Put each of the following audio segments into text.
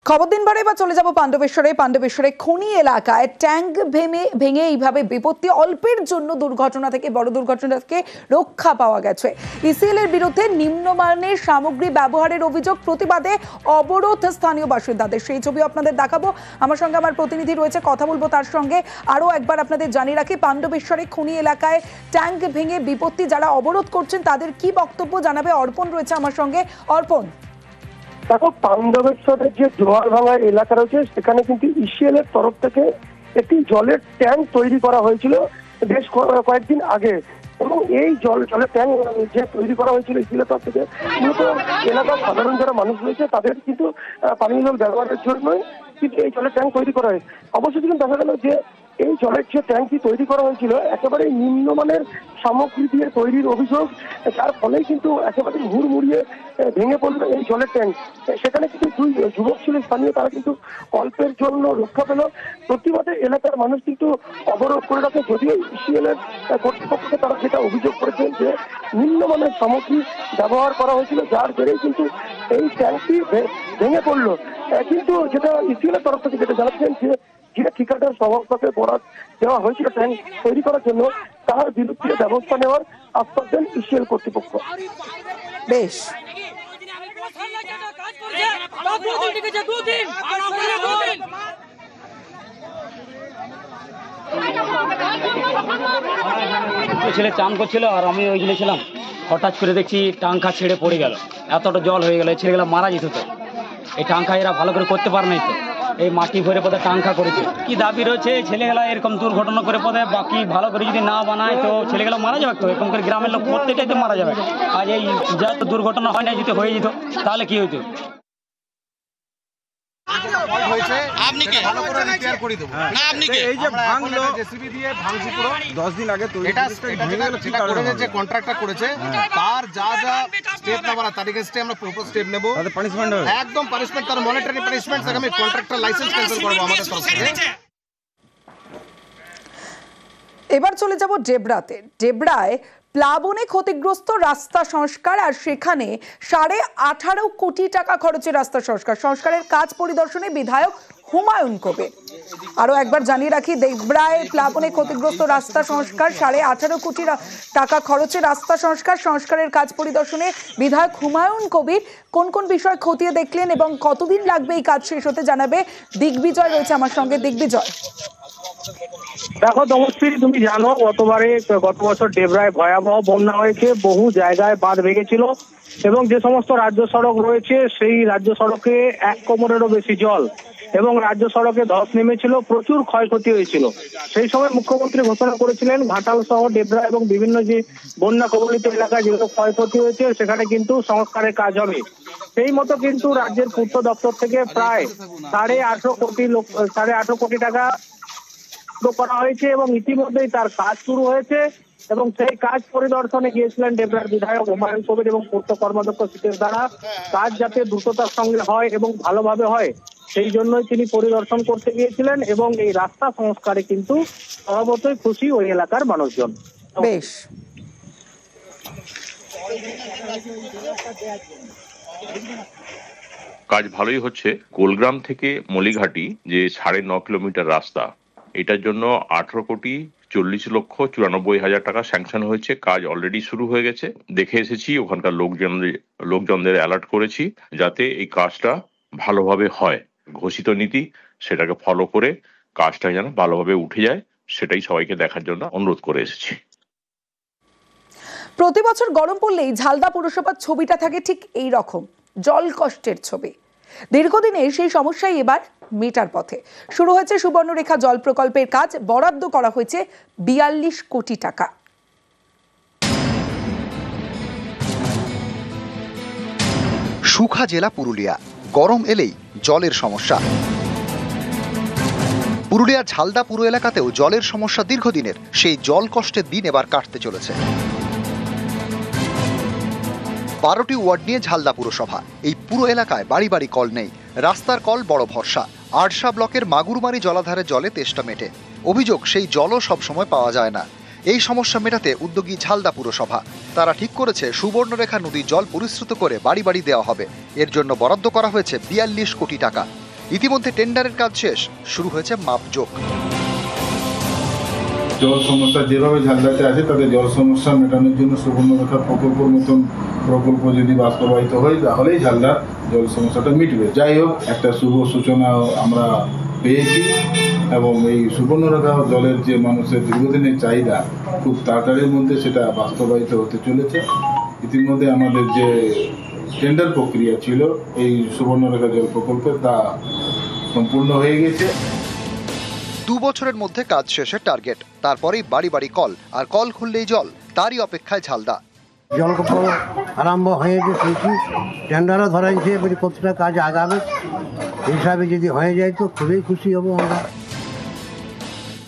খবর দিন বারে বা চলে যাব পাণ্ডবেশ্বরে খনি এলাকায় ট্যাঙ্ক ভেঙে এইভাবে বিপত্তি, অল্পের জন্য দুর্ঘটনা থেকে বড় দুর্ঘটনা থেকে রক্ষা পাওয়া গেছে। ইসিএল এর বিরুদ্ধে নিম্নমানের সামগ্রী ব্যবহারের অভিযোগ, প্রতিবাদে অবরোধ স্থানীয় বাসিন্দাদের। সেই ছবি আপনাদের দেখাবো। আমার সঙ্গে আমার প্রতিনিধি রয়েছে, কথা বলবো তার সঙ্গে। আরো একবার আপনাদের জানিয়ে রাখি, পাণ্ডবেশ্বরে খনি এলাকায় ট্যাঙ্ক ভেঙে বিপত্তি, যারা অবরোধ করছেন তাদের কি বক্তব্য জানাবে অর্পণ রয়েছে আমার সঙ্গে। অর্পণ, দেখো, পাণ্ডবেশ্বরের যে জোয়ার ভাঙা এলাকা রয়েছে সেখানে কিন্তু ইসিএল এর তরফ থেকে একটি জলের ট্যাঙ্ক তৈরি করা হয়েছিল বেশ কয়েকদিন আগে, এবং এই জলের ট্যাঙ্ক যে তৈরি করা হয়েছিল ইসিএল এর তরফ থেকে মূলত এলাকার সাধারণ যারা মানুষ রয়েছে তাদের কিন্তু পানীয় জল ব্যবহারের জন্যই কিন্তু এই জলের ট্যাঙ্ক তৈরি করা হয়। অবশ্যই কিন্তু দেখা গেল যে এই জলের যে ট্যাঙ্কটি তৈরি করা হয়েছিল একেবারে নিম্নমানের সামগ্রী দিয়ে তৈরির অভিযোগ, যার ফলেই কিন্তু একেবারে হুড়মুড়িয়ে ভেঙে পড়ল এই জলের ট্যাঙ্ক। সেখানে কিন্তু দুই যুবক ছিল স্থানীয়, তারা কিন্তু অল্পের জন্য রক্ষা পেল। প্রতিবাদে এলাকার মানুষ কিন্তু অবরোধ করে রাখে, যদিও ইসিএল এর কর্তৃপক্ষকে তারা যেটা অভিযোগ করেছেন যে নিম্নমানের সামগ্রী ব্যবহার করা হয়েছিল, যার জেরেই কিন্তু এই ট্যাঙ্কটি ভেঙে পড়লো। কিন্তু যেটা ইসিএল এর তরফ থেকে যেটা জানাচ্ছেন যে ঠিকাদার সংস্থাকে বরাদ দেওয়া হয়েছিল ট্যাঙ্ক তৈরি করার জন্য, তার বিরুদ্ধে ব্যবস্থা নেওয়ার আশ্বাস দেন ইসিএল কর্তৃপক্ষ। বেশ, ছেলে চান করছিল আর আমি ওইখানে ছিলাম, হঠাৎ করে দেখছি টাঙ্কা ছেড়ে পড়ে গেল, এতটা জল হয়ে গেল, ছেলেগুলো মারা যেত। তো এই টাঙ্কা এরা ভালো করে করতে পারে নাই, তো এই মাটি ভরে পদে টাঙ্কা করেছে। কি দাবি রয়েছে, ছেলেগুলা এরকম দুর্ঘটনা করে পদে বাকি ভালো করে যদি না বানায় তো ছেলেগুলো মারা যাবে। তো এরকম করে গ্রামের লোক প্রত্যেকটাই তো মারা যাবে। আর এই যা তো দুর্ঘটনা হয় না, যদি হয়ে যেত তাহলে কি হইতো। এবার চলে যাব ডেবরায় প্লাবনে ক্ষতিগ্রস্ত রাস্তা সংস্কার, আর সেখানে 18.5 কোটি টাকা খরচে রাস্তা সংস্কারের কাজ পরিদর্শনে বিধায়ক হুমায়ুন কবির। আরো একবার জানিয়ে রাখি, ডেবরায় প্লাবনে ক্ষতিগ্রস্ত রাস্তা সংস্কার, 18.5 কোটি টাকা খরচে রাস্তা সংস্কারের কাজ পরিদর্শনে বিধায়ক হুমায়ুন কবির। কোন কোন বিষয় খতিয়ে দেখলেন এবং কতদিন লাগবে এই কাজ শেষ হতে জানাবে দিগ্বিজয় রয়েছে আমার সঙ্গে। দিগ্বিজয়, দেখো তমশ্রী, তুমি জানো গত বছর ডেবরায় ভয়াবহ বন্যা হয়েছে, বহু জায়গায় বাঁধ ভেঙেছিল এবং যে সমস্ত রাজ্য সড়ক রয়েছে সেই রাজ্য সড়কে 1 কোমরেরও বেশি জল এবং রাজ্য সড়কে ধস নেমেছিল, প্রচুর ক্ষয়ক্ষতি হয়েছিল। সেই সময় মুখ্যমন্ত্রী ঘোষণা করেছিলেন ঘাটাল সহ ডেবরা এবং বিভিন্ন যে বন্যা কবলিত এলাকায় যেগুলো ক্ষয়ক্ষতি হয়েছে সেখানে কিন্তু সংস্কারের কাজ হবে। সেই মতো কিন্তু রাজ্যের পূর্ত দপ্তর থেকে প্রায় 18.5 কোটি টাকা করা হয়েছে এবং ইতিমধ্যেই তার কাজ শুরু হয়েছে। এবং সেই কাজ পরিদর্শনে গিয়েছিলেন ডেবরার বিধায়ক হুমায়ুন কবির এবং পূর্ত কর্মাধ্যক্ষ শীতেশ দ্বারা। কাজ যাতে দ্রুততার সঙ্গে হয় এবং ভালোভাবে হয় সেই জন্যই তিনি পরিদর্শন করতে গিয়েছিলেন এবং এই রাস্তা সংস্কারে কিন্তু স্বভাবতই খুশি ওই এলাকার মানুষজন। বেশ, কাজ ভালোই হচ্ছে। গোলগ্রাম থেকে মলিঘাটি যে 9.5 কিলোমিটার রাস্তা, এটার জন্য 18,40,94,000 টাকা স্যাংশন হয়েছে। কাজ অলরেডি শুরু হয়ে গেছে, দেখে এসেছি, ওখানকার লোকজনদের অ্যালার্ট করেছি যাতে এই কাজটা ভালোভাবে হয়। ঘোষিত নীতি সেটাকে ফলো করে কাজটা যেন ভালোভাবে উঠে যায় সেটাই সবাইকে দেখার জন্য অনুরোধ করে এসেছি। প্রতি বছর গরম পড়লেই ঝালদা পুরসভার ছবিটা থাকে ঠিক এই রকম, জল কষ্টের ছবি। দীর্ঘদিনের সেই সমস্যাই এবার মেটার পথে। শুরু হয়েছে সুবর্ণরেখা জল প্রকল্পের কাজ, বরাদ্দ করা হয়েছে 42 কোটি টাকা। সুখা জেলা পুরুলিয়া, গরম এলেই জলের সমস্যা। পুরুলিয়ার ঝালদা পুর এলাকাতেও জলের সমস্যা দীর্ঘদিনের, সেই জল কষ্টের দিন এবার কাটতে চলেছে। 12টি ওয়ার্ড নিয়ে ঝালদা পুরসভা। এই পুরো এলাকায় বাড়ি বাড়ি কল নেই, রাস্তার কল বড় ভরসা। আড়সা ব্লকের মাগুরমারি জলাধারের জলে তেষ্টা মেটে। অভিযোগ, সেই জলও সবসময় পাওয়া যায় না। এই সমস্যা মেটাতে উদ্যোগী ঝালদা পুরসভা। তারা ঠিক করেছে সুবর্ণরেখা নদীর জল পরিশ্রুত করে বাড়ি বাড়ি দেওয়া হবে। এর জন্য বরাদ্দ করা হয়েছে 42 কোটি টাকা। ইতিমধ্যে টেন্ডারের কাজ শেষ, শুরু হয়েছে মাপজোক। জল সমস্যা যেভাবে ঝালদাতে আছে তাদের জল সমস্যা মেটানোর জন্য সুবর্ণরেখা প্রকল্পের মতন প্রকল্প যদি বাস্তবায়িত হয় তাহলেই ঝালদার জল সমস্যাটা মিটবে। যাই হোক, একটা শুভ সূচনা আমরা পেয়েছি এবং এই সুবর্ণরেখা জলের যে মানুষের দীর্ঘদিনের চাহিদা খুব তাড়াতাড়ির মধ্যে সেটা বাস্তবায়িত হতে চলেছে। ইতিমধ্যে আমাদের যে টেন্ডার প্রক্রিয়া ছিল এই সুবর্ণরেখা জল প্রকল্পে তা সম্পূর্ণ হয়ে গেছে। 2 বছরের মধ্যে কাজ শেষের টার্গেট, তারপরেই বাড়ি বাড়ি কল, আর কল খুললেই জল, তারই অপেক্ষায় ঝালদা। জলকূপ আরম্ভ হয়ে গেছে, টেন্ডারও ধরা হয়েছে, এবারে কতটা কাজ আগাবে হিসাবে যদি হয়ে যায় তো খুবই খুশি হব আমরা।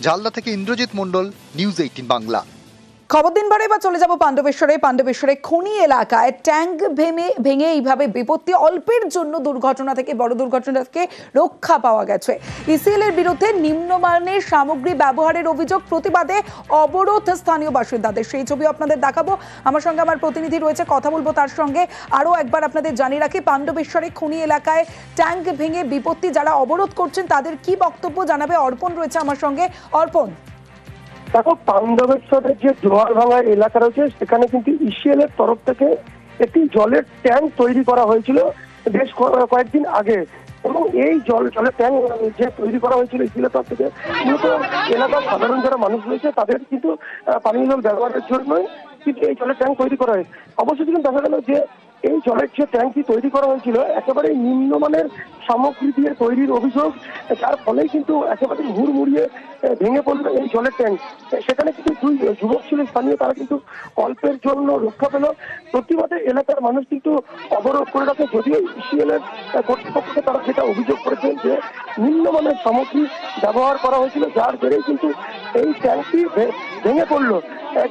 ঝালদা থেকে ইন্দ্রজিৎ মণ্ডল, নিউজ 18 বাংলা। খবর দিন বারে বা চলে যাব পাণ্ডবেশ্বরে খনি এলাকায় ট্যাঙ্ক ভেঙে এইভাবে বিপত্তি, অল্পের জন্য দুর্ঘটনা থেকে বড় দুর্ঘটনা থেকে রক্ষা পাওয়া গেছে। ইসিএল এর বিরুদ্ধে নিম্নমানের সামগ্রী ব্যবহারের অভিযোগ, প্রতিবাদে অবরোধ স্থানীয় বাসিন্দাদের। সেই ছবি আপনাদের দেখাবো। আমার সঙ্গে আমার প্রতিনিধি রয়েছে, কথা বলবো তার সঙ্গে। আরো একবার আপনাদের জানিয়ে রাখি, পাণ্ডবেশ্বরে খনি এলাকায় ট্যাঙ্ক ভেঙে বিপত্তি, যারা অবরোধ করছেন তাদের কি বক্তব্য জানাবে অর্পণ রয়েছে আমার সঙ্গে। অর্পণ, দেখো, পাণ্ডবেশ্বরের যে জোয়ার ভাঙা এলাকা রয়েছে সেখানে কিন্তু ইসিএল এর তরফ থেকে একটি জলের ট্যাঙ্ক তৈরি করা হয়েছিল বেশ কয়েকদিন আগে। এবং এই জলের ট্যাঙ্ক যে তৈরি করা হয়েছিল ইসিএল এর তরফ থেকে, মূলত এলাকার সাধারণ যারা মানুষ রয়েছে তাদের কিন্তু পানীয় জল ব্যবহারের জন্যই কিন্তু এই জলের ট্যাঙ্ক তৈরি করা হয়। অবশ্যই কিন্তু দেখা গেল যে এই জলের যে ট্যাঙ্কটি তৈরি করা হয়েছিল একেবারে নিম্নমানের সামগ্রী দিয়ে তৈরির অভিযোগ, যার ফলেই কিন্তু একেবারে হুড়মুড়িয়ে ভেঙে পড়ল এই জলের ট্যাঙ্ক। সেখানে কিন্তু 2 যুবক ছিল স্থানীয়, তারা কিন্তু অল্পের জন্য রক্ষা পেল। প্রতিবাদে এলাকার মানুষ কিন্তু অবরোধ করে রাখে, যদিও ইসিএল এর কর্তৃপক্ষকে তারা যেটা অভিযোগ করেছেন যে নিম্নমানের সামগ্রী ব্যবহার করা হয়েছিল, যার জেরেই কিন্তু এই ট্যাঙ্কটি ভেঙে পড়লো।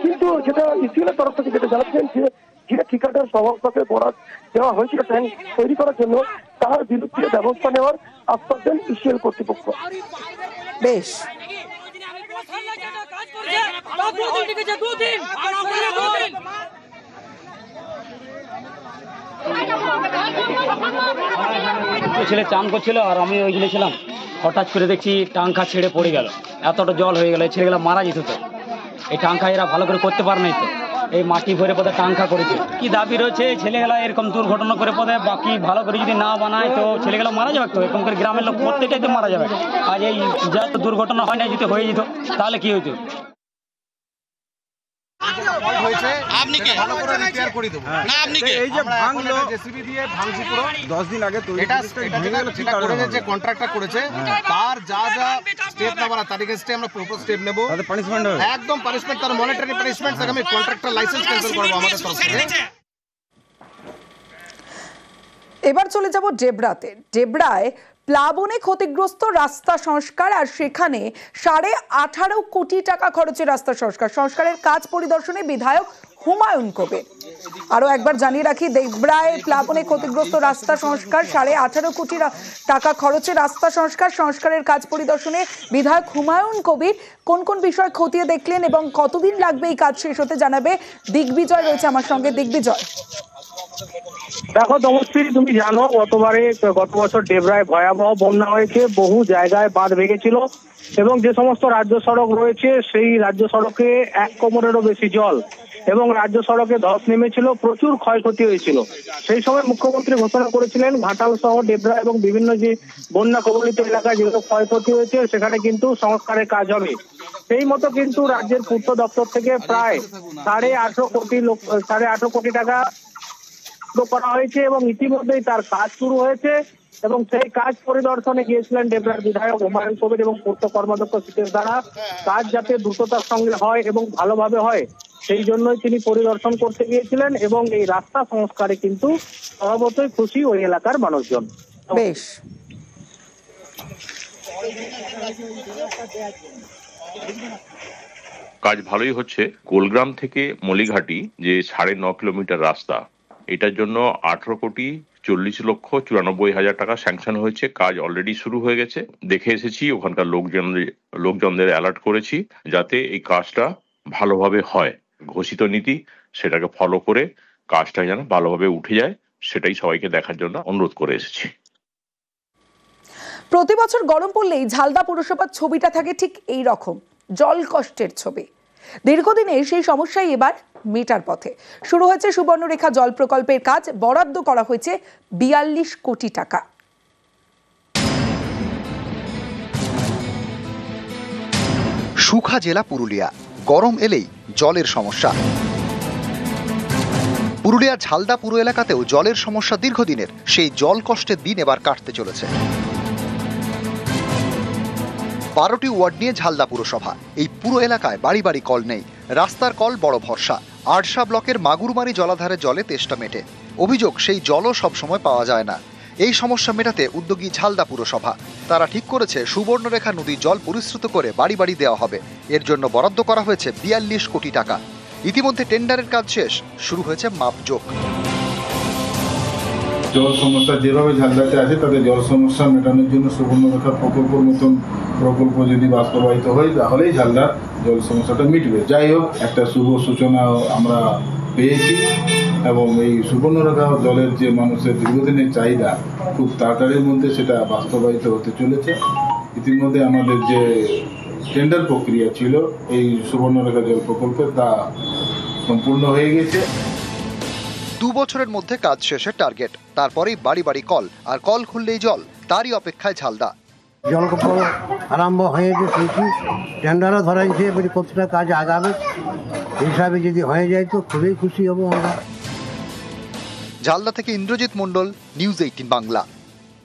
কিন্তু যেটা ইসিএল এর তরফ থেকে যেটা জানাচ্ছেন যে ঠিকাদার সংস্থাকে বরাদ দেওয়া হয়েছিল ট্যাঙ্ক তৈরি করার জন্য, তার বিরুদ্ধে ব্যবস্থা নেওয়ার আশ্বাস দেন ইসিএল কর্তৃপক্ষ। বেশ, ছেলে চান করছিল আর আমি ওইখানে ছিলাম। হঠাৎ করে দেখছি টাঙ্কা ছেড়ে পড়ে গেল, এতটা জল হয়ে গেল, ছেলেগুলো মারা যেত। তো এই টাঙ্কা এরা ভালো করে করতে পারে নাই, তো এই মাটি ভরে পথে টাঙ্কা করেছে। কি দাবি রয়েছে, ছেলেগুলা এরকম দুর্ঘটনা করে পথে বাকি ভালো করে যদি না বানায় তো ছেলেগুলো মারা যাবে। তো এরকম করে গ্রামের লোক প্রত্যেকটাই তো মারা যাবে। আর এই যা তো দুর্ঘটনা হয় না, যদি হয়ে যেত তাহলে কি হইতো? আপনি কে ভালো করে রিপেয়ার করে দেব না? আপনি কে এই যে ভাঙলো জেসিবি দিয়ে ভাঙছি পুরো 10 দিন আগে তৈরি ভেঙে গেল। ঠিক করে যে কন্ট্রাক্টর করেছে তার যা যা স্টেপ নেওয়ার তার এগেইনস্টে আমরা প্রপার স্টেপ নেব। তাহলে পানিশমেন্ট হবে, একদম পানিশমেন্ট, তার মনিটরি পানিশমেন্ট। আমি কন্ট্রাক্টর লাইসেন্স ক্যান্সেল করব আমাদের তরফ থেকে। এবার চলে যাব ডেবরায় প্লাবনে ক্ষতিগ্রস্ত রাস্তা সংস্কার, আর সেখানে 18.5 কোটি টাকা খরচে রাস্তা সংস্কারের কাজ পরিদর্শনে বিধায়ক হুমায়ুন কবির। আরো একবার জানিয়ে রাখি, ডেবরায় প্লাবনে ক্ষতিগ্রস্ত রাস্তা সংস্কার, 18.5 কোটি টাকা খরচে রাস্তা সংস্কারের কাজ পরিদর্শনে বিধায়ক হুমায়ুন কবির। কোন কোন বিষয় খতিয়ে দেখলেন এবং কতদিন লাগবে এই কাজ শেষ হতে জানাবে দিগ্বিজয় রয়েছে আমার সঙ্গে। দিগ্বিজয়, দেখো তমশ্রী, তুমি জানো গত বছর ডেবরায় ভয়াবহ বন্যা হয়েছে, বহু জায়গায় বাঁধ ভেঙেছিল এবং যে সমস্ত রাজ্য সড়ক রয়েছে সেই রাজ্য সড়কে 1 কোমরেরও বেশি জল এবং রাজ্য সড়কে ধস নেমেছিল, প্রচুর ক্ষয়ক্ষতি হয়েছিল। সেই সময় মুখ্যমন্ত্রী ঘোষণা করেছিলেন ঘাটাল সহ ডেবরা এবং বিভিন্ন যে বন্যা কবলিত এলাকায় যেগুলো ক্ষয়ক্ষতি হয়েছে সেখানে কিন্তু সংস্কারের কাজ হবে। সেই মতো কিন্তু রাজ্যের পূর্ত দপ্তর থেকে প্রায় 18.5 কোটি টাকা করা হয়েছে এবং ইতিমধ্যেই তার কাজ শুরু হয়েছে। এবং সেই কাজ পরিদর্শনে গিয়েছিলেন ডেবরার বিধায়ক হুমায়ুন কবির এবং পূর্ত কর্মাধ্যক্ষ সীতেশ দাঁড়া। কাজ যাতে দ্রুততার সঙ্গে হয় এবং ভালোভাবে হয় সেই জন্যই তিনি পরিদর্শন করতে গিয়েছিলেন এবং এই রাস্তা সংস্কারে কিন্তু স্বভাবতই খুশি ওই এলাকার মানুষজন। বেশ, কাজ ভালোই হচ্ছে। গোলগ্রাম থেকে মলিঘাটি যে 9.5 কিলোমিটার রাস্তা, এটার জন্য 18,40,94,000 টাকা স্যাংশন হয়েছে। কাজ অলরেডি শুরু হয়ে গেছে। দেখে এসেছি, ওখানকার লোকজনদের অ্যালার্ট করেছি যাতে এই কাজটা ভালোভাবে হয়। ঘোষিত নীতি সেটাকে ফলো করে কাজটা যেন ভালোভাবে উঠে যায় সেটাই সবাইকে দেখার জন্য অনুরোধ করে এসেছি। প্রতি বছর গরম পড়লেই ঝালদা পুরসভার ছবিটা থাকে ঠিক এই রকম, জল কষ্টের ছবি। দীর্ঘদিনের সেই সমস্যাই এবার মেটার পথে। শুরু হয়েছে সুবর্ণরেখা জল প্রকল্পের কাজ, বরাদ্দ করা হয়েছে 42 কোটি টাকা। সুখা জেলা পুরুলিয়া, গরম এলেই জলের সমস্যা। পুরুলিয়ার ঝালদা পুর এলাকাতেও জলের সমস্যা দীর্ঘদিনের, সেই জল কষ্টের দিন এবার কাটতে চলেছে। 12টি ওয়ার্ড নিয়ে ঝালদা পুরসভা। এই পুরো এলাকায় বাড়ি বাড়ি কল নেই, রাস্তার কল বড় ভরসা। আড়শা ব্লকের মাগুরমারি জলাধারের জলে তেষ্টা মেটে। অভিযোগ, সেই জলও সবসময় পাওয়া যায় না। এই সমস্যা মেটাতে উদ্যোগী ঝালদা পুরসভা। তারা ঠিক করেছে সুবর্ণরেখা নদীর জল পরিশ্রুত করে বাড়ি বাড়ি দেওয়া হবে। এর জন্য বরাদ্দ করা হয়েছে 42 কোটি টাকা। ইতিমধ্যে টেন্ডারের কাজ শেষ, শুরু হয়েছে মাপজোক। জল সমস্যা যেভাবে ঝালদাতে আছে তাদের জল সমস্যা মেটানোর জন্য সুবর্ণরেখা প্রকল্পের মতন প্রকল্প যদি বাস্তবায়িত হয় তাহলেই ঝালদার জল সমস্যাটা মিটবে। যাই হোক, একটা শুভ সূচনা আমরা পেয়েছি এবং এই সুবর্ণরেখা জলের যে মানুষের দীর্ঘদিনের চাহিদা খুব তাড়াতাড়ির মধ্যে সেটা বাস্তবায়িত হতে চলেছে। ইতিমধ্যে আমাদের যে টেন্ডার প্রক্রিয়া ছিল এই সুবর্ণরেখা জল প্রকল্পে তা সম্পূর্ণ হয়ে গেছে। 2 বছরের মধ্যে কাজ শেষের টার্গেট। তারপরেই বাড়ি বাড়ি কল, আর কল খুললেই জল। তারই অপেক্ষায় ঝালদা। জল আরম্ভ হয়েছে শুনছি, টেন্ডারও ধরাইছে, এবারে কতটা কাজ আগাবে হিসাবে যদি হয়ে যায় তো খুবই খুশি হব আমরা। ঝালদা থেকে ইন্দ্রজিৎ মণ্ডল, নিউজ 18 বাংলা।